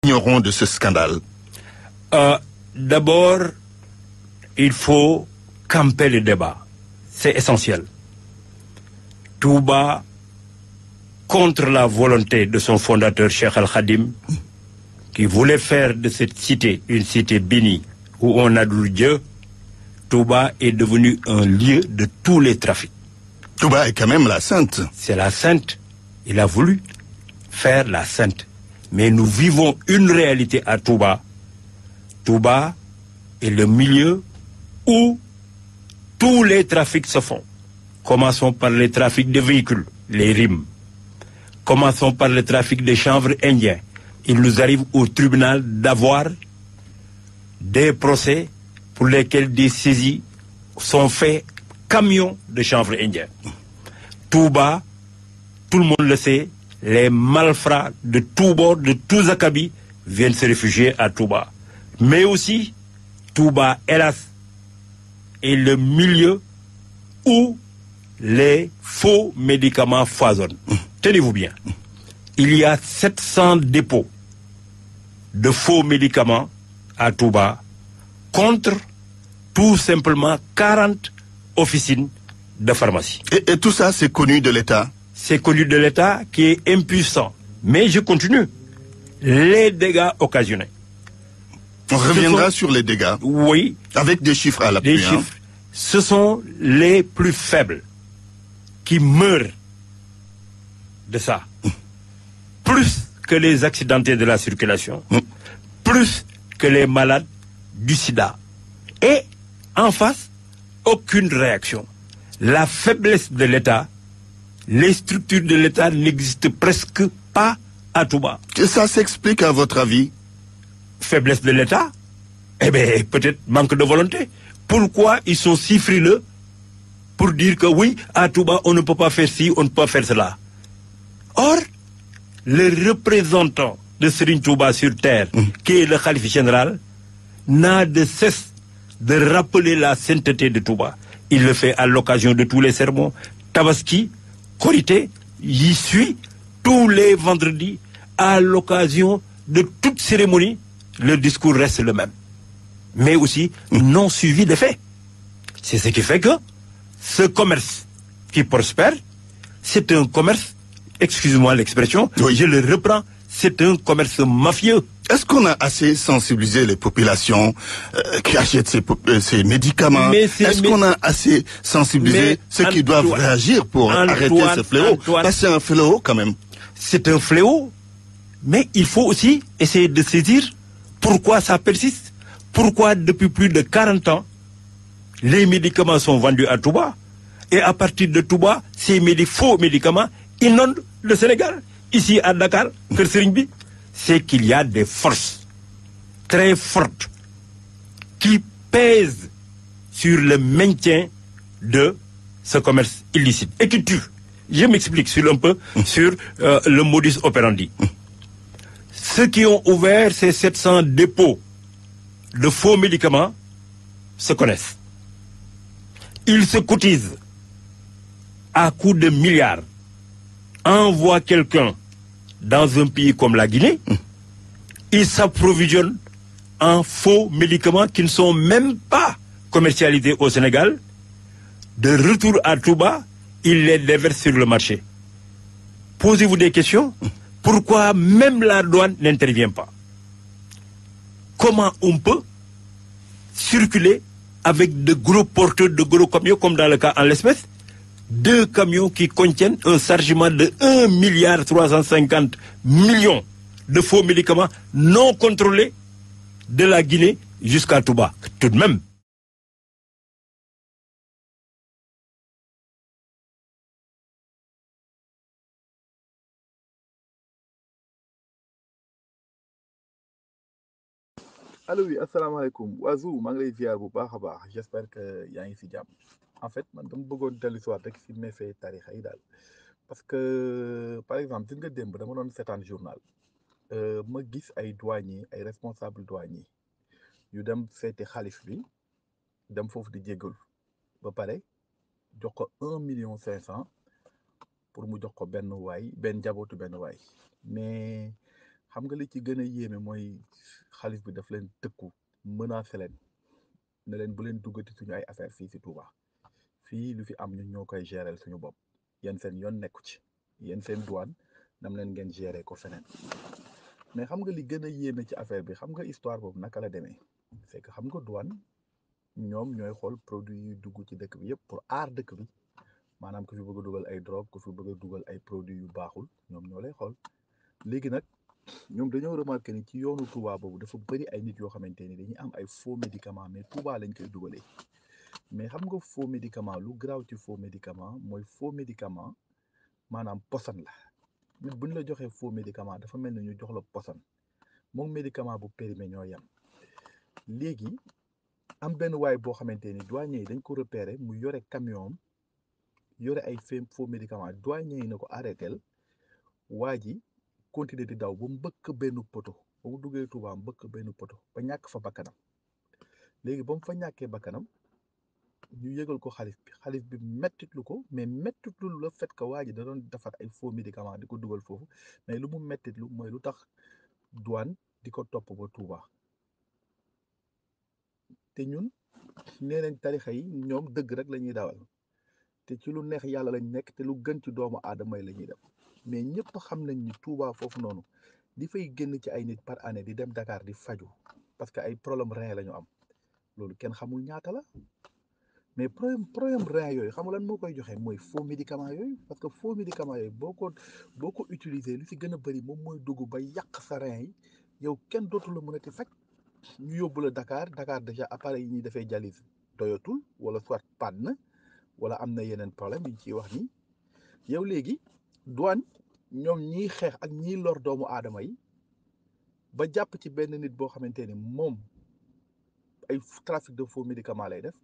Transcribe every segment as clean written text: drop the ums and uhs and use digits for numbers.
ignorons de ce scandale? D'abord, il faut camper le débat. C'est essentiel. Touba, contre la volonté de son fondateur Cheikh Al-Khadim, qui voulait faire de cette cité une cité bénie où on adoue Dieu, Touba est devenu un lieu de tous les trafics. Touba est quand même la sainte. C'est la sainte. Il a voulu faire la sainte. Mais nous vivons une réalité à Touba. Touba est le milieu où tous les trafics se font. Commençons par les trafics de véhicules, les rimes. Commençons par le trafic de chanvre indien. Il nous arrive au tribunal d'avoir des procès pour lesquels des saisies sont faits camions de chanvre indien. Touba, tout le monde le sait, les malfrats de tous bords, de tous acabits, viennent se réfugier à Touba. Mais aussi, Touba, hélas, est le milieu où les faux médicaments foisonnent. Tenez-vous bien, il y a 700 dépôts de faux médicaments à Touba contre tout simplement 40 officines de pharmacie. Et tout ça, c'est connu de l'État? C'est connu de l'État qui est impuissant. Mais je continue. Les dégâts occasionnés. On reviendra sur les dégâts. Oui. Avec des chiffres à l'appui. Des chiffres. Ce sont les plus faibles qui meurent de ça. Plus que les accidentés de la circulation. Plus que les malades du sida. Et en face, aucune réaction. La faiblesse de l'État, les structures de l'État n'existent presque pas à Touba. Et ça s'explique à votre avis? Faiblesse de l'État? Eh bien, peut-être manque de volonté. Pourquoi ils sont si frileux pour dire que oui, à Touba, on ne peut pas faire ci, on ne peut pas faire cela? Or, le représentant de Serigne Touba sur terre, qui est le Khalife général, n'a de cesse de rappeler la sainteté de Touba. Il le fait à l'occasion de tous les sermons. Tabaski, Korité, y suit tous les vendredis à l'occasion de toute cérémonie. Le discours reste le même. Mais aussi non suivi de faits. C'est ce qui fait que ce commerce qui prospère, c'est un commerce, excusez-moi l'expression, je le reprends, c'est un commerce mafieux. Est-ce qu'on a assez sensibilisé les populations qui achètent ces médicaments? Est-ce qu'on a assez sensibilisé ceux qui doivent réagir pour arrêter ce fléau? Parce que c'est un fléau quand même. C'est un fléau, mais il faut aussi essayer de saisir pourquoi ça persiste. Pourquoi depuis plus de 40 ans, les médicaments sont vendus à Touba. Et à partir de Touba, ces faux médicaments inondent le Sénégal. Ici à Dakar, Kër Serigne bi, c'est qu'il y a des forces très fortes qui pèsent sur le maintien de ce commerce illicite et qui tuent. Je m'explique un peu sur le modus operandi. Ceux qui ont ouvert ces 700 dépôts de faux médicaments se connaissent. Ils se cotisent à coups de milliards. Envoie quelqu'un dans un pays comme la Guinée, il s'approvisionne en faux médicaments qui ne sont même pas commercialisés au Sénégal. De retour à Touba, il les déverse sur le marché. Posez-vous des questions. Pourquoi même la douane n'intervient pas? Comment on peut circuler avec de gros porteurs, de gros camions, comme dans le cas en l'espèce, 2 camions qui contiennent un chargement de 1,350 milliard de faux médicaments non contrôlés de la Guinée jusqu'à Touba. Tout de même. allo oui asalaamaaleykum Wazou maa ngi lay ziar bu baax a baax j'espère que yaa ngi si jàmm en fait man dama bëggoon dellu si waat rek si méfait tarixa yi daal parce que par exemple gis nga démb dama doon seetaan journal ma gis ay douanier ay responsable douanier yu dem seeti xalif bi dem foofu di jéggalu ba pare jox ko 1,5 million pour mu jox ko benn waay benn jabootu benn waay mais xam nga li ci gën a yéeme mooy xalif bi daf leen tëkku menacé leen ne leen bu leen duggati suñu ay affaire fii si Touba fii lu fi am ñun ñoo koy gérer suñu bopp yéen seen yoon nekku ci yéen seen douane nam leen ngeen gérer ko feneen mais xam nga li gën a yéeme ci affaire bi xam nga histoire boobu naka la demee c'est que xam nga douane ñoom ñooy xool produit yi dugg ci dëkk bi yëpp pour aar dëkk bi maanaam ku fi bëgg a dugal ay drogue ku fi bëgg a dugal ay produits yu baaxul ñoom ñoo lay xool léegi nag ñoom dañoo remarqué ni ci yoonu Touba boobu dafa bëri ay nit yoo xamante ni dañuy am ay faux médicaments mais Touba lañ koy dugalee mais xam nga faux médicament lu garaaw ci faux médicament mooy faux médicament maanaam poson la nit bu ñu la joxee faux médicament dafa mel ni ñu jox la poson moom médicament bu périmé ñoo yem léegi am benn waay boo xamante ni douanier yi dañ ko repéré mu yore camion yore ay faux médicament douanier yi na ko arrêtel waa ji continuer di daw ba mbëkk benn poto ba mu duggee Touba mbëkk benn poto ba ñàkk fa bakkanam léegi ba mu fa ñàkkee bakkanam ñu yëgal ko xalif bi mettitlu ko mais mettitlu le fait que waa ji da doon defar ay faux médicament di ko dugal foofu mais lu mu mettitlu mooy lu tax douane di ko topp ba Touba te ñun nee nañ tarixa yi ñoom dëgg rek la ñuy dawal te ci lu neex yàlla lañ nekk te lu gën ci doomu aadama yi la ñuy def mais ñëpp xam nañ ni Touba foofu noonu di fay génn ci ay nit par année di dem Dakar di faju parce que ay problème rein la ñu am loolu kenn xamul ñaata la mais problème rein yooyu xam nga lan moo koy joxe mooy faux médicament yooyu parce que faux médicament yooyu boo ko utiliser lu ci gën a bëri moom mooy dugg ba yàq sa rein yi yow kenn dootu la mënati faj ñu yóbbu la Dakar déjà appareil yi ñuy defee dialyse doyatul wala soit panne wala am na yeneen problème yi ñu ciy wax ni yow léegi douane ñoom ñiy xeex ak ñiy lor doomu aadama yi ba jàpp ci benn nit boo xamante ni moom ay trafic de faux médicament lay def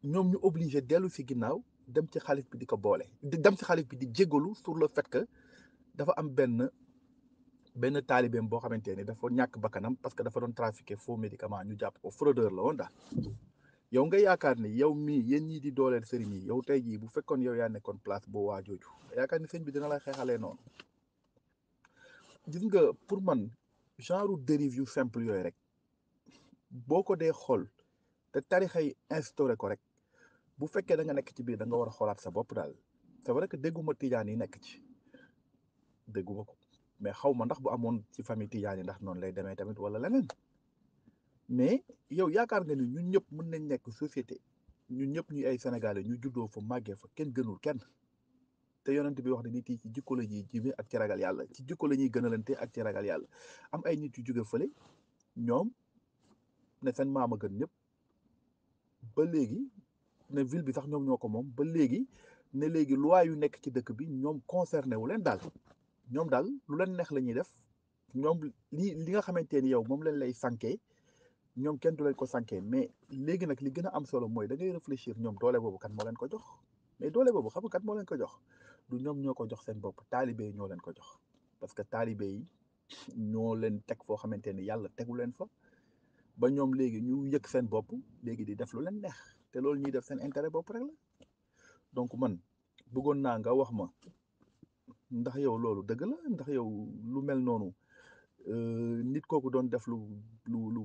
ñoom ñu obligé dellu si ginnaaw dem ci xalif bi di ko boole dem ci xalif bi di jégalu sur le fait que dafa am benn taalibeem boo xamante ni dafa ñàkk bakkanam parce que dafa doon trafiquer faux médicament ñu jàpp ko fraudeur la woon daal yow nga yaakaar ni yow mii yéen ñii di dooleel sëriñ yi yow tey jii bu fekkoon yow yaa nekkoon place boo waa jooju yaakaar ni sëñ bi dina lay xeexalee noonu gis nga pour man genre dérive yu simple yooyu rek boo ko dee xool te tarixa yi instauré ko rek bu fekkee da nga nekk ci biir da nga war a xoolaat sa bopp daal c'est vrai que dégguma tijaan yi nekk ci dégguma ko mais xaw ma ndax bu amoon ci famille tijaan yi ndax noonu lay demee tamit wala leneen mais yow yaakaar nga ni ñun ñëpp mën nañ nekk société ñun ñëpp ñuy ay sénégalais ñu juddoo fa màggee fa kenn gënul kenn te yonent bi wax ne nit yi ci jikko la ñuy jibe ak ci ragal yàlla ci jikko la ñuy gënalante ak ci ragal yàlla am ay nit yu jóge fële ñoom ne seen maam a gën ñëpp ba léegi ne ville bi sax ñoom ñoo ko moom ba léegi ne léegi loi yu nekk ci dëkk bi ñoom concerné wu leen daal ñoom daal lu leen neex la ñuy def ñoom li nga xamante ni yow moom leen lay sànkee ñoom kenn du leen ko sànkee mais léegi nag li gën a am solo mooy da ngay réfléchir ñoom doole boobu kat moo leen ko jox mais doole boobu xam nga kat moo leen ko jox du ñoom ñoo ko jox seen bopp taalibe yi ñoo leen ko jox parce que taalibe yi ñoo leen teg foo xamante ni yàlla tegu leen fa ba ñoom léegi ñu yëg seen bopp léegi di def lu leen neex te loolu ñuy def seen intérêt bopp rek la donc man bëggoon naa nga wax ma ndax yow loolu dëgg la ndax yow lu mel noonu nit kooku doon def lu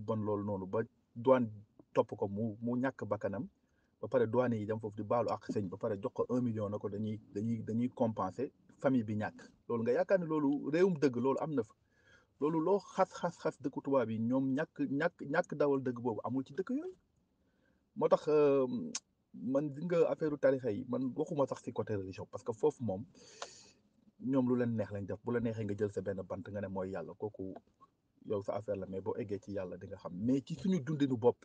bon loolu noonu ba douane topp ko mu ñàkk bakkanam ba pare douane yi dem foofu di baalu ak sëñ ba pare jox ko 1 million na ko dañuy compenser famille bi ñàkk loolu nga yaakaar ne loolu réewum dëgg loolu am na fa loolu loo xas dëkku tubaab yi ñoom ñàkk dawal dëgg boobu amul ci dëkk yooyu moo tax man di nga affaire tarixa yi man waxuma sax ci côté religion parce que foofu moom ñoom lu leen neex lañ def bu la neexee nga jël sa benn bant nga ne mooy yàlla kooku yow sa affaire la mais boo eggee ci yàlla di nga xam mais ci suñu dundinu bopp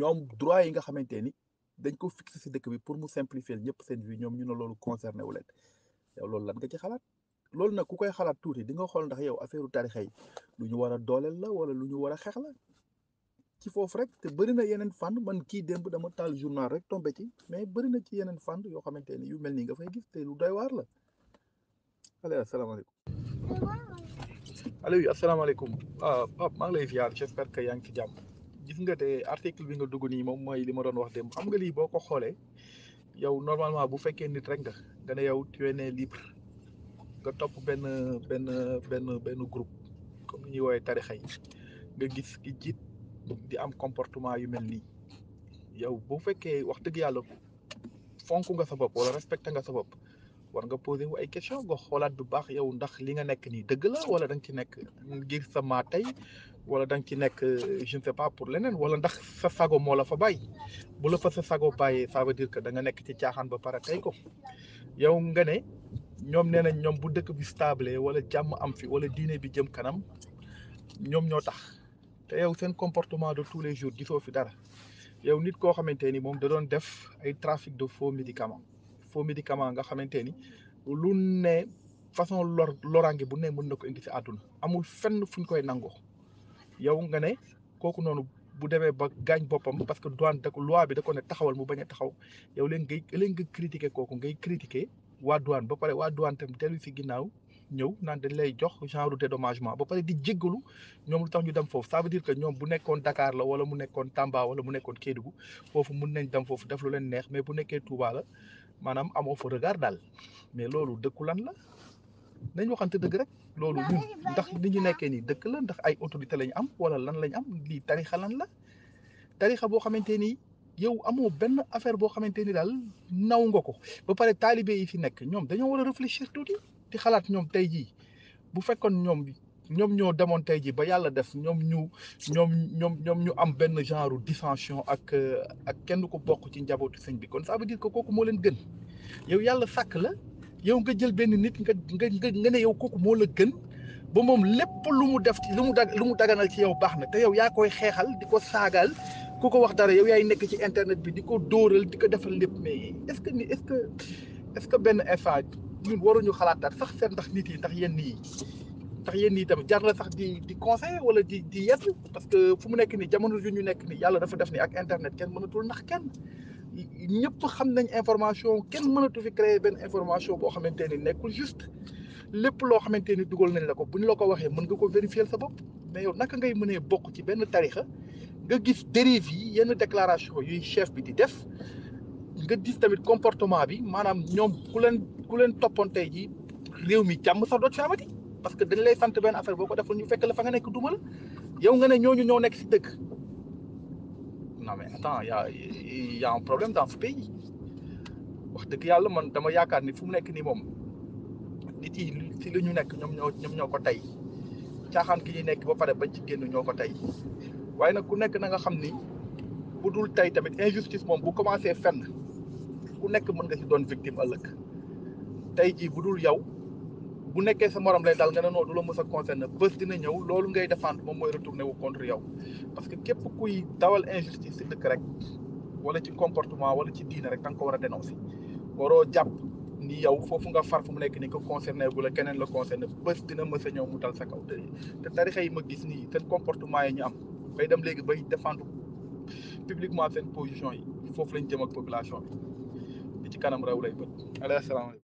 ñoom droit yi nga xamante ni dañ ko fixé ci dëkk bi pour mu simplifier ñëpp seen vie ñoom ñu ne loolu concerné wu leen yow loolu lan nga ci xalaat loolu nag ku koy xalaat tuuti di nga xool ndax yow affaire tarixa yi lu ñu war a dooleel la wala lu ñu war a xeex la ci foofu rek te bëri na yeneen fànn man kii démb dama taal journal rek tombé ci mais bëri na ci yeneen fànn yoo xamante ni yu mel nii nga fay gis te lu doy waar la allez asalaamaaleykum allo asalaamaaleykum Pape maa ngi lay ziar j'espère que yaa ngi ci jàmm gis nga te article bi nga dugg nii moom mooy li ma doon wax démb xam nga lii boo ko xoolee yow normalement bu fekkee nit rek nga ne yow tu es né libre nga topp benn groupe comme ni ñuy woowee tarixa yi nga gis ki jiit di am comportement yu mel nii yow bu fekkee wax dëgg yàlla fonk nga sa bopp wala respecté nga sa bopp war nga posé wu ay question nga xoolaat bu baax yow ndax li nga nekk nii dëgg la wala da nga ci nekk ngir sa maa tey wala da nga ci nekk je ne sais pas pour leneen wala ndax sa sago moo la fa bàyyi bu la fa sa sago bàyyee ça veut dire que da nga nekk ci caaxaan ba pare tey ko yow nga ne ñoom nee nañ ñoom bu dëkk bi stable wala jàmm am fi wala diine bi jëm kanam ñoom ñoo tax te yow seen comportement de tous les jours gisoo fi dara yow nit koo xamante ni moom da doon def ay trafic de faux médicaments nga xamante ni lu ne façon loraange bu ne mën na ko indi si àdduna amul fenn fu ñu koy nangoo yow nga ne kooku noonu bu demee ba gaañ boppam parce que douane da ko loi bi da ko ne taxawal mu bañ a taxaw yow léegi nga critiquer kooku ngay critiquer waa douane ba pare waa douane tam dellu si ginnaaw ñëw naan dañ lay jox genre dédommagement ba pare di jéggalu ñoom lu tax ñu dem foofu ça veut dire que ñoom bu nekkoon Dakar la wala mu nekkoon Tamba wala mu nekkoon Kédougou foofu mun nañ dem foofu def lu leen neex mais bu nekkee Touba la maanaam amoo fa regard daal mais loolu dëkku lan la nañ waxante dëgg rek loolu ñun ndax li ñu nekkee nii dëkk la ndax ay autorité lañ am wala lan lañ am lii tarixa lan la tarixa boo xamante ni yow amoo benn affaire boo xamante ni daal naw nga ko ba pare taalibe yi fi nekk ñoom dañoo war a réfléchir tuuti di xalaat ñoom tey jii bu fekkoon ñoom ñoo demoon tey jii ba yàlla def ñoom ñu am benn genre dissension ak kenn ko bokk ci njabootu sëñ bi kon ça veut dire que kooku moo leen gën yow yàlla sàkk la yow nga jël benn nit nga ne yow kooku moo la gën ba moom lépp lu mu def ci lu mu daganal ci yow baax na te yow yaa koy xeexal di ko saagaal ku ko wax dara yow yaay nekk ci internet bi di ko dóoral di ko defal lépp mais est-ce que benn instant ñun waruñu xalaataat sax seet ndax nit yi ndax yenn yi tamit jar na sax di conseil wala di yedd parce que fu mu nekk nii jamono ju ñu nekk nii yàlla dafa def ni ak internet kenn mënatul ndax kenn ñëpp xam nañ information kenn mënatu fi créer benn information boo xamante ni nekkul juste lépp loo xamante ni dugal nañ la ko bu ñu la ko waxee mën nga ko vérifier sa bopp mais yow naka ngay mënee bokk ci benn tarixa nga gis dérive yi yenn déclaration yuy chef bi di def nga gis tamit comportement bi maanaam ñoom ku leen toppoon tey ji réew mi jàmm sax doot fi amati parce que dañ lay sant benn affaire boo ko deful ñu fekk la fa nga nekk duma la yow nga ne ñooñu ñoo nekk si dëkk non mais attends y a un problème dans ce pays wax dëgg yàlla man dama yaakaar ni fu mu nekk nii moom nit yi si la ñu nekk ñoom ñoo ko tey caaxaan gi ñuy nekk ba pare bañ ci génn ñoo ko tey waaye nag ku nekk na nga xam ni bu dul tey tamit injustice moom bu commencé fenn ku nekk mën nga si doon victime ëllëg tey jii bu dul yow bu nekkee sa morom lay dal nga ne non du la mës a concerné bés dina ñëw loolu ngay défendre moom mooy retourné wu contre yow parce que képp kuy dawal injustice si dëkk rek wala ci comportement wala ci diine rek da nga ko war a dénoncer waroo jàpp ni yow foofu nga far fu mu nekk ni ko concerné gu la keneen la concerné bés dina mës a ñëw mu dal sa kaw te tarixa yi ma gis nii seen comportement yi ñu am bay dem léegi bay défendre publiquement seen position yi foofu lañ jëm ak population bi di ci kanam réew lay bët. Allez, asalaamaaleykum.